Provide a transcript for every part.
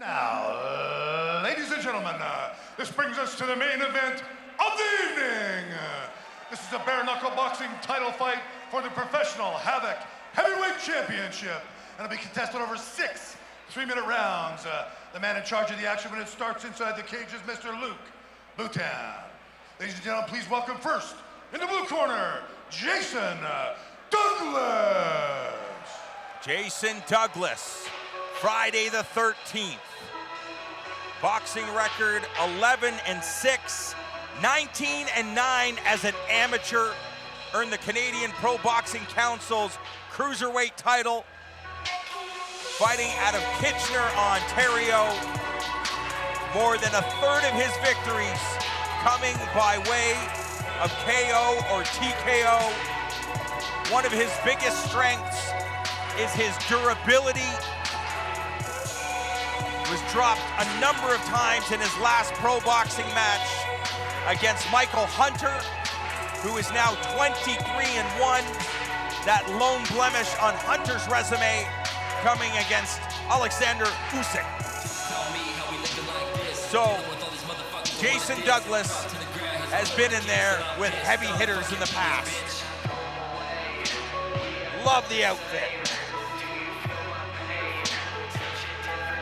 Now, ladies and gentlemen, this brings us to the main event of the evening. This is a bare-knuckle boxing title fight for the professional Havoc Heavyweight Championship. And it'll be contested over 6 3-minute rounds. The man in charge of the action when it starts inside the cage is Mr. Luke Bhutan. Ladies and gentlemen, please welcome first, in the blue corner, Jason Douglas. Jason Douglas, Friday the 13th. Boxing record 11-6, 19-9 as an amateur. Earned the Canadian Pro Boxing Council's cruiserweight title. Fighting out of Kitchener, Ontario. More than a third of his victories coming by way of KO or TKO. One of his biggest strengths is his durability. He was dropped a number of times in his last pro boxing match against Michael Hunter, who is now 23-1. That lone blemish on Hunter's resume coming against Alexander Usyk. So, Jason Douglas has been in there with heavy hitters in the past. Love the outfit.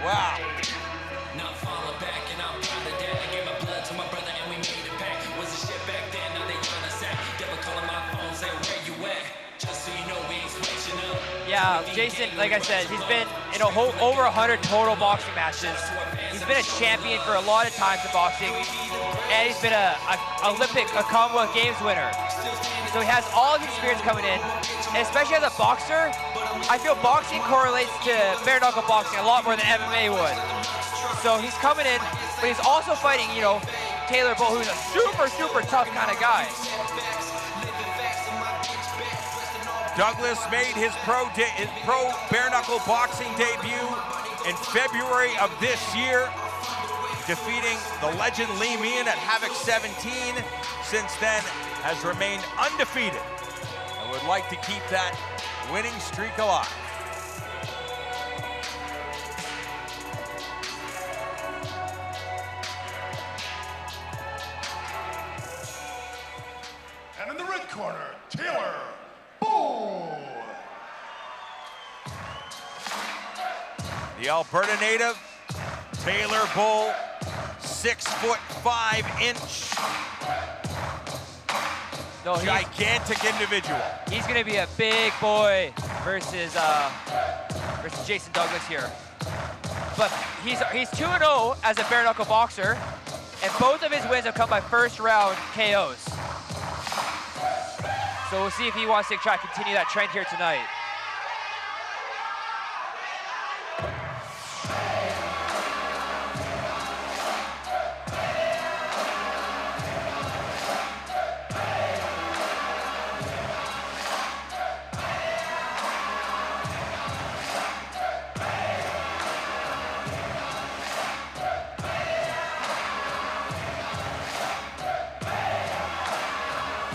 Wow. Yeah, Jason, like I said, he's been in over 100 total boxing matches. He's been a champion for a lot of times in boxing, and he's been a Commonwealth Games winner. So he has all his experience coming in, and especially as a boxer, I feel boxing correlates to bare knuckle boxing a lot more than MMA would. So he's coming in, but he's also fighting, you know, Taylor Bull, who's a super tough kind of guy. Douglas made his pro bare-knuckle boxing debut in February of this year, defeating the legend Lee Meehan at Havoc 17. Since then, has remained undefeated and would like to keep that winning streak alive. And in the red corner, Taylor Bull. The Alberta native, Taylor Bull, 6'5" gigantic individual. He's gonna be a big boy versus Jason Douglas here. But he's 2-0 as a bare knuckle boxer, and both of his wins have come by first round KOs. So we'll see if he wants to try to continue that trend here tonight.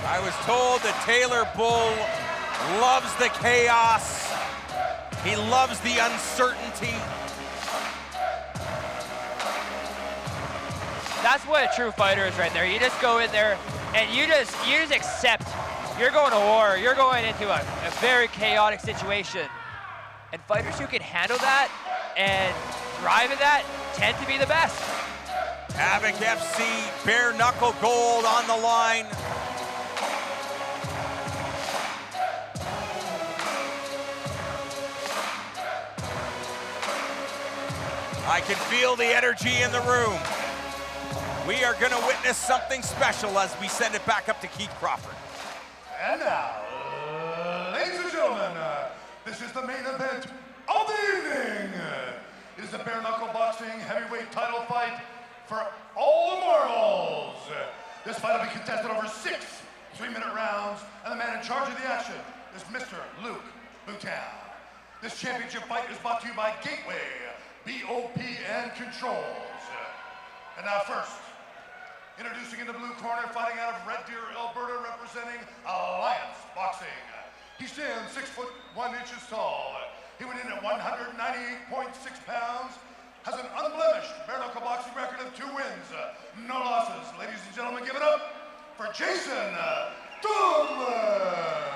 I was told that Taylor Bull loves the chaos. He loves the uncertainty. That's what a true fighter is right there. You just go in there and you just accept you're going to war. You're going into a very chaotic situation. And fighters who can handle that and thrive in that tend to be the best. Havoc FC, bare knuckle gold on the line. I can feel the energy in the room. We are going to witness something special as we send it back up to Keith Crawford. And now, ladies and gentlemen, this is the main event of the evening. It is a bare-knuckle boxing heavyweight title fight for all the marbles. This fight will be contested over 6 3-minute rounds, and the man in charge of the action is Mr. Luke Bhutan. This championship fight is brought to you by Gateway, BOP and Controls. And now first, introducing in the blue corner, fighting out of Red Deer, Alberta, representing Alliance Boxing. He stands 6'1" tall. He went in at 198.6 pounds. has an unblemished bare knuckle boxing record of 2 wins, no losses. Ladies and gentlemen, give it up for Jason Douglas.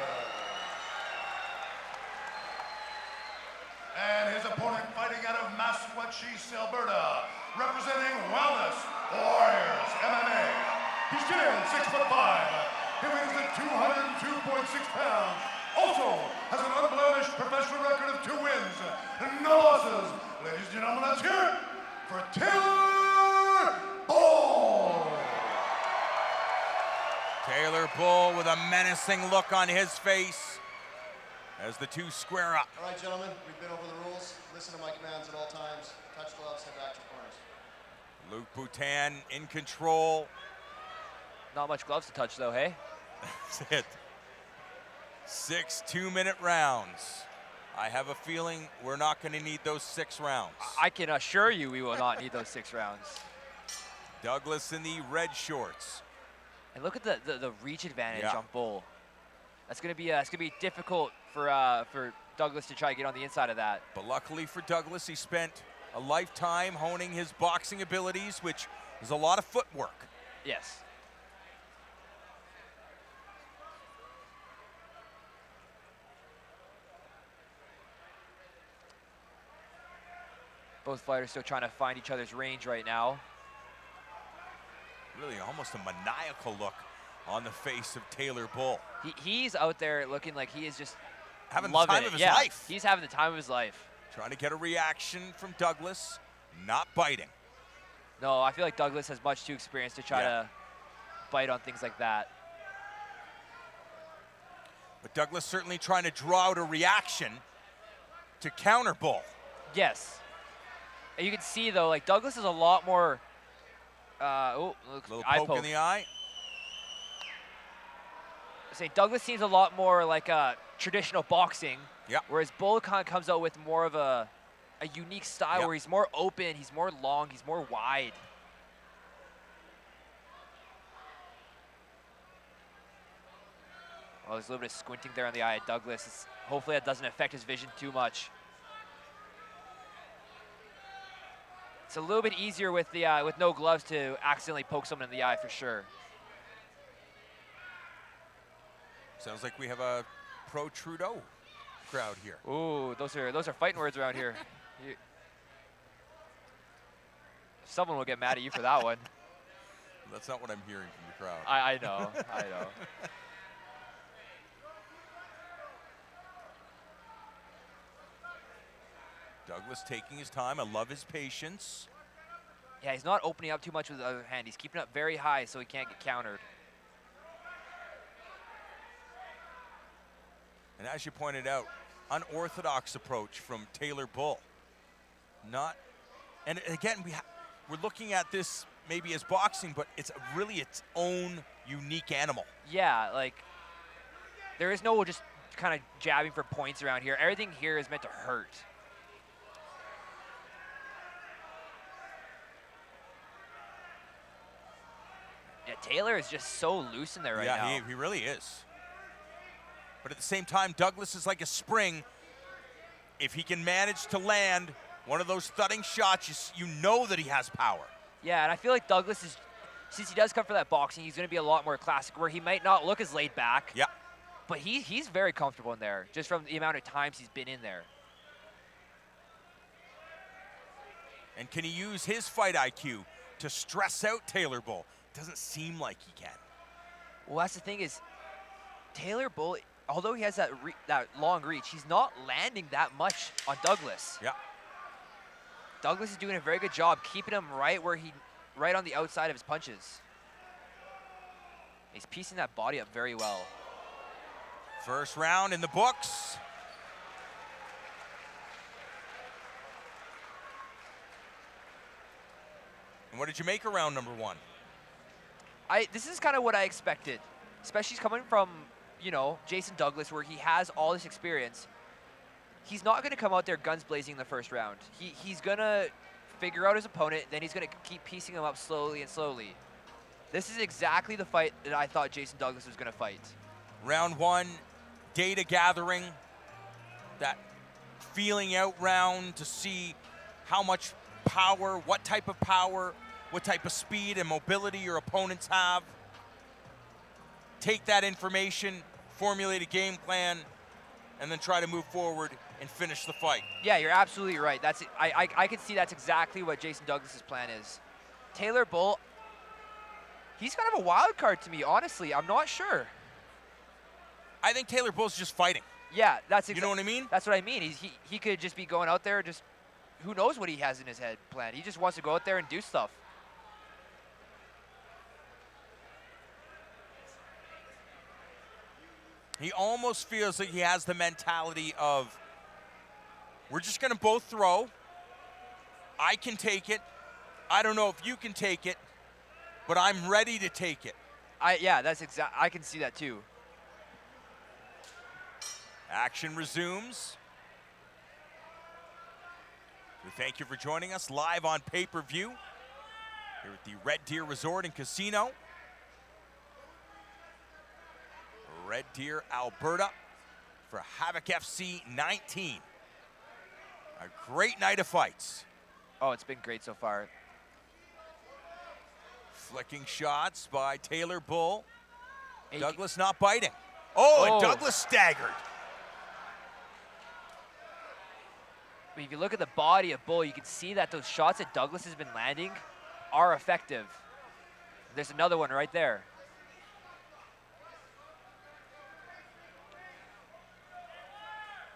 And his opponent fighting out of Massachusett, Alberta, representing Wellness Warriors MMA. He stands 6'5". He weighs at 202.6 pounds. Also has an unblemished professional record of 2 wins and no losses. Ladies and gentlemen, let's hear it for Taylor Bull. Taylor Bull with a menacing look on his face as the two square up. All right, gentlemen, we've been over the rules. Listen to my commands at all times. Touch gloves, head back to your corners. Luke Boutin in control. Not much gloves to touch though, hey? That's it. 6 2-minute rounds. I have a feeling we're not going to need those 6 rounds. I can assure you we will not need those 6 rounds. Douglas in the red shorts. And look at the reach advantage Yeah. on Bull. That's gonna be difficult for Douglas to try to get on the inside of that. But luckily for Douglas, he spent a lifetime honing his boxing abilities, which is a lot of footwork. Yes. Both fighters still trying to find each other's range right now. Really almost a maniacal look on the face of Taylor Bull. He's out there looking like he is just Having the loving time it. of his Yeah, life. He's having the time of his life. Trying to get a reaction from Douglas, not biting. No, I feel like Douglas has much too experienced to try Yeah. to bite on things like that. But Douglas certainly trying to draw out a reaction to counter Bull. Yes. And you can see though, like Douglas is a lot more. Little eye poke in the eye. Say Douglas seems a lot more like traditional boxing. Yeah. Whereas Bull kind of comes out with more of a unique style Yeah. where he's more open, he's more long, he's more wide. Well, there's a little bit of squinting there on the eye of Douglas. Hopefully that doesn't affect his vision too much. It's a little bit easier with the with no gloves to accidentally poke someone in the eye for sure. Sounds like we have a pro-Trudeau crowd here. Ooh, those are fighting words around here. Someone will get mad at you for that one. That's not what I'm hearing from the crowd. I know, I know. Douglas taking his time. I love his patience. Yeah, he's not opening up too much with the other hand. He's keeping up very high so he can't get countered. And as you pointed out, unorthodox approach from Taylor Bull. And again, we're looking at this maybe as boxing, but it's really its own unique animal. Yeah, like there is no just kind of jabbing for points around here. Everything here is meant to hurt. Yeah, Taylor is just so loose in there right now. Yeah, he really is. But at the same time, Douglas is like a spring. If he can manage to land one of those thudding shots, you know that he has power. Yeah, and I feel like Douglas is, since he does come for that boxing, he's going to be a lot more classic, where he might not look as laid back. Yeah. But he's very comfortable in there, just from the amount of times he's been in there. And can he use his fight IQ to stress out Taylor Bull? Doesn't seem like he can. Well, that's the thing is, Taylor Bull, although he has that long reach, he's not landing that much on Douglas. Yeah. Douglas is doing a very good job keeping him right on the outside of his punches. He's piecing that body up very well. First round in the books. And what did you make of round number 1? This is kind of what I expected, especially coming from, you know, Jason Douglas, where he has all this experience. He's not going to come out there guns blazing in the first round. He's going to figure out his opponent, then he's going to keep piecing him up slowly and slowly. This is exactly the fight that I thought Jason Douglas was going to fight. Round 1, data gathering, that feeling out round to see how much power, what type of speed and mobility your opponents have. Take that information, formulate a game plan, and then try to move forward and finish the fight. Yeah, you're absolutely right. I can see that's exactly what Jason Douglas's plan is. Taylor Bull, he's kind of a wild card to me, honestly. I'm not sure. I think Taylor Bull's just fighting. Yeah, that's You know what I mean? That's what I mean. He could just be going out there, just who knows what he has in his head planned. He just wants to go out there and do stuff. He almost feels like he has the mentality of, we're just going to both throw. I can take it. I don't know if you can take it, but I'm ready to take it. Yeah, that's exact. I can see that too. Action resumes. We thank you for joining us live on pay-per-view here at the Red Deer Resort and Casino. Red Deer, Alberta for Havoc FC 19. A great night of fights. Oh, it's been great so far. Flicking shots by Taylor Bull. Hey, Douglas not biting. Oh, and Oh. Douglas staggered. But if you look at the body of Bull, you can see that those shots that Douglas has been landing are effective. There's another one right there.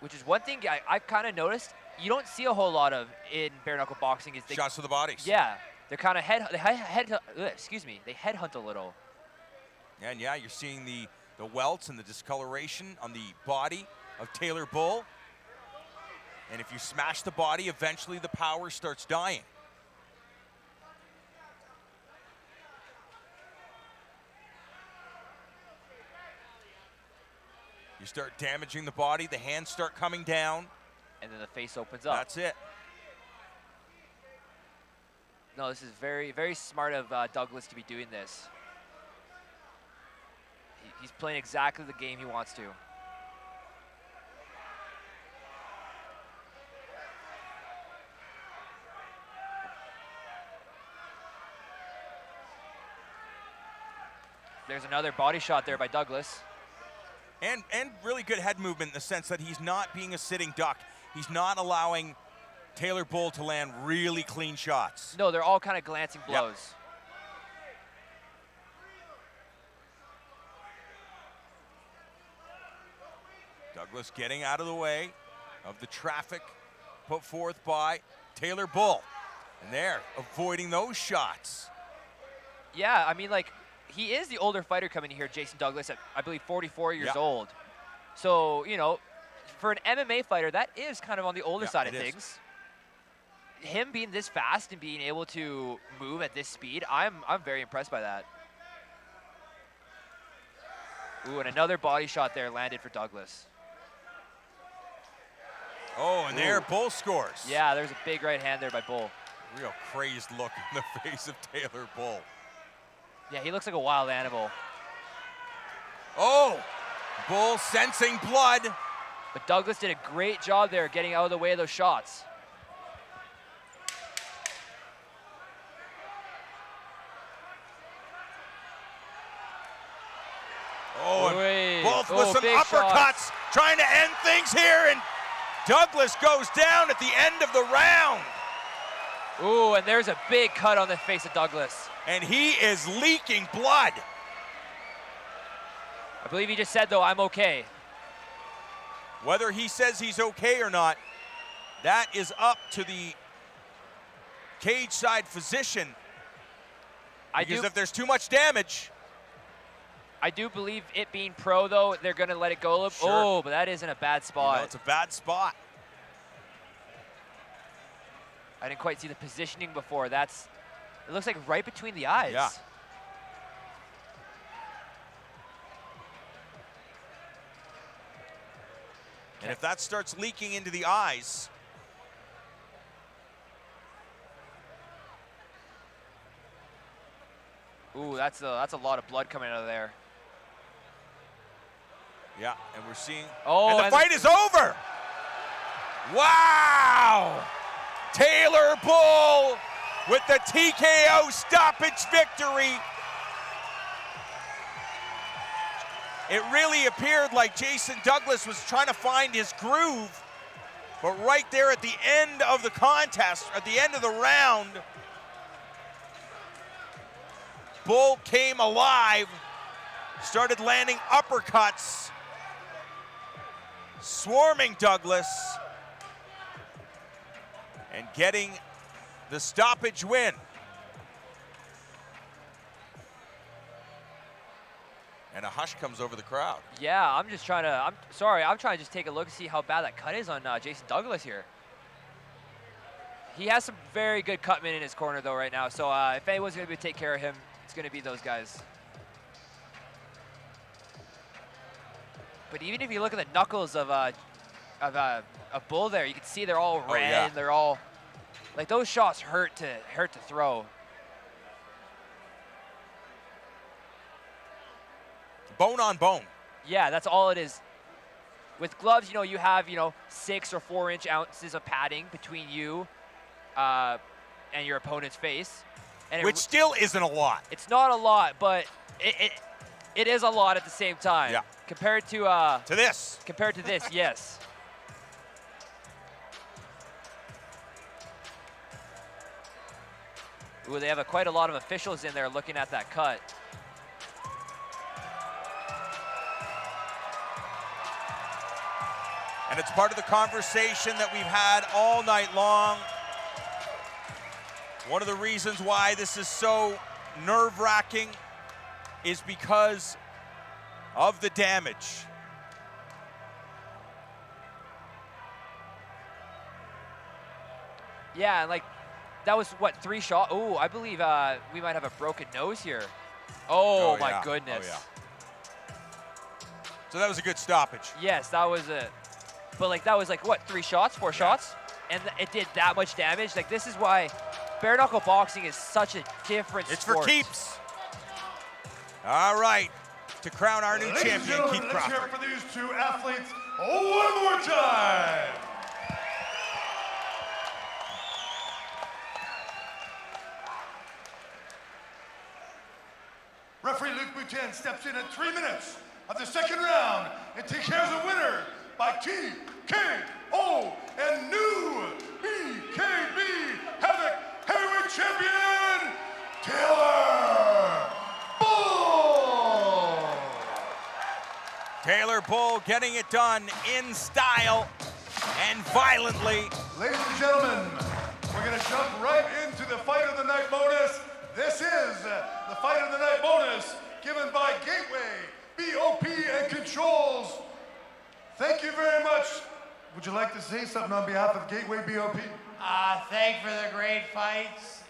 Which is one thing I've kind of noticed you don't see a whole lot of in bare knuckle boxing is Shots to the bodies. Yeah, they're kind of they headhunt a little. And yeah, you're seeing the welts and the discoloration on the body of Taylor Bull. And if you smash the body, eventually the power starts dying. You start damaging the body, the hands start coming down. And then the face opens up. That's it. No, this is very, very smart of Douglas to be doing this. He's playing exactly the game he wants to. There's another body shot there by Douglas. And really good head movement in the sense that he's not being a sitting duck. He's not allowing Taylor Bull to land really clean shots. No, they're all kind of glancing blows. Yep. Douglas getting out of the way of the traffic put forth by Taylor Bull. And there, avoiding those shots. Yeah, I mean, like, he is the older fighter coming in here, Jason Douglas, at, I believe, 44 years old. So, you know, for an MMA fighter, that is kind of on the older side of things. Him being this fast and being able to move at this speed, I'm very impressed by that. Ooh, and another body shot there landed for Douglas. Oh, and there, Bull scores. Yeah, there's a big right hand there by Bull. Real crazed look in the face of Taylor Bull. Yeah, he looks like a wild animal. Oh, Bull sensing blood. But Douglas did a great job there getting out of the way of those shots. Oh, and both with some big uppercuts, trying to end things here, and Douglas goes down at the end of the round. Ooh, and there's a big cut on the face of Douglas. And he is leaking blood. I believe he just said, though, I'm okay. Whether he says he's okay or not, that is up to the cage side physician. Because if there's too much damage. I do believe it being pro, though, they're going to let it go a little. Sure. Oh, but that is in a bad spot. You know, it's a bad spot. I didn't quite see the positioning before. It looks like right between the eyes. Yeah. And if that starts leaking into the eyes, ooh, that's a lot of blood coming out of there. yeah, and we're seeing, Oh, and the fight is over. Wow! Taylor Bull with the TKO stoppage victory. It really appeared like Jason Douglas was trying to find his groove, but right there at the end of the contest, at the end of the round, Bull came alive, started landing uppercuts, swarming Douglas, and getting the stoppage win. And a hush comes over the crowd. Yeah, I'm trying to just take a look and see how bad that cut is on Jason Douglas here. He has some very good cut men in his corner though right now, so if anyone's gonna be take care of him, it's gonna be those guys. But even if you look at the knuckles of a Bull there, you can see they're all red. Yeah. They're all, like, those shots hurt to throw. Bone on bone. Yeah, that's all it is. With gloves, you know, you have, 6 or 4 ounces of padding between you and your opponent's face. And Which still isn't a lot. It's not a lot, but it is a lot at the same time. Yeah. Compared to this. Compared to this, yes. Ooh, they have quite a lot of officials in there looking at that cut. And it's part of the conversation that we've had all night long. One of the reasons why this is so nerve-wracking is because of the damage. Yeah, and like, that was what, 3 shots? Oh, I believe we might have a broken nose here. Oh my goodness. Oh, yeah. So that was a good stoppage. Yes, that was it. But like, that was like, what, 3 shots, 4 shots? And it did that much damage. Like, this is why bare knuckle boxing is such a different sport. It's for keeps. All right, to crown our new champion, Keith Crawford. Let's hear it for these 2 athletes one more time. Referee Luc Boutin steps in at 3 minutes of the 2nd round and takes care of the winner by TKO and new BKB Havoc Heavyweight Champion, Taylor Bull. Taylor Bull getting it done in style and violently. Ladies and gentlemen, we're gonna jump right into the fight of the night bonus. This is the fight of the night bonus given by Gateway, BOP, and Controls. Thank you very much. Would you like to say something on behalf of Gateway BOP? Thank for the great fights.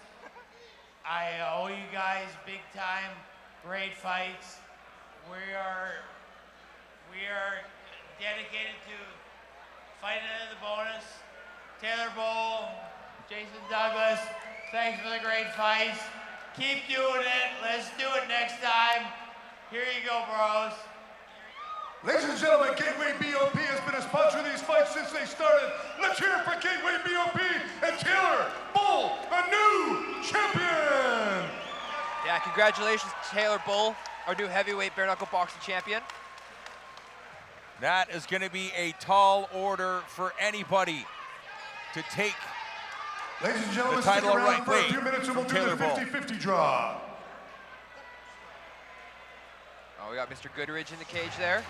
I owe you guys big time. Great fights. We are dedicated to fighting into the bonus. Taylor Bull, Jason Douglas, thanks for the great fights. Keep doing it. Let's do it next time. Here you go, bros. Ladies and gentlemen, Gateway BOP has been a sponsor of these fights since they started. Let's hear it for Gateway BOP and Taylor Bull, the new champion. Yeah, congratulations to Taylor Bull, our new heavyweight bare knuckle boxing champion. That is going to be a tall order for anybody to take. Ladies and gentlemen, the title stick around right for a way few minutes and we'll do Taylor the Bull. 50-50 draw. Oh, we got Mr. Goodridge in the cage there.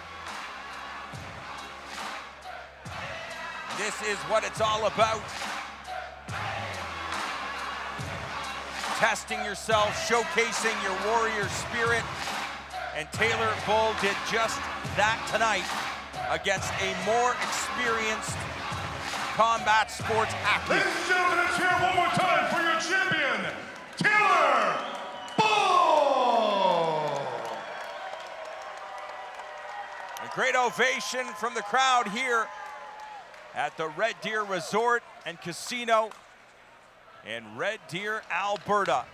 This is what it's all about. Testing yourself, showcasing your warrior spirit. And Taylor Bull did just that tonight against a more experienced combat sports athlete. Ladies and gentlemen, let's hear it one more time for your champion, Taylor Bull. A great ovation from the crowd here at the Red Deer Resort and Casino in Red Deer, Alberta.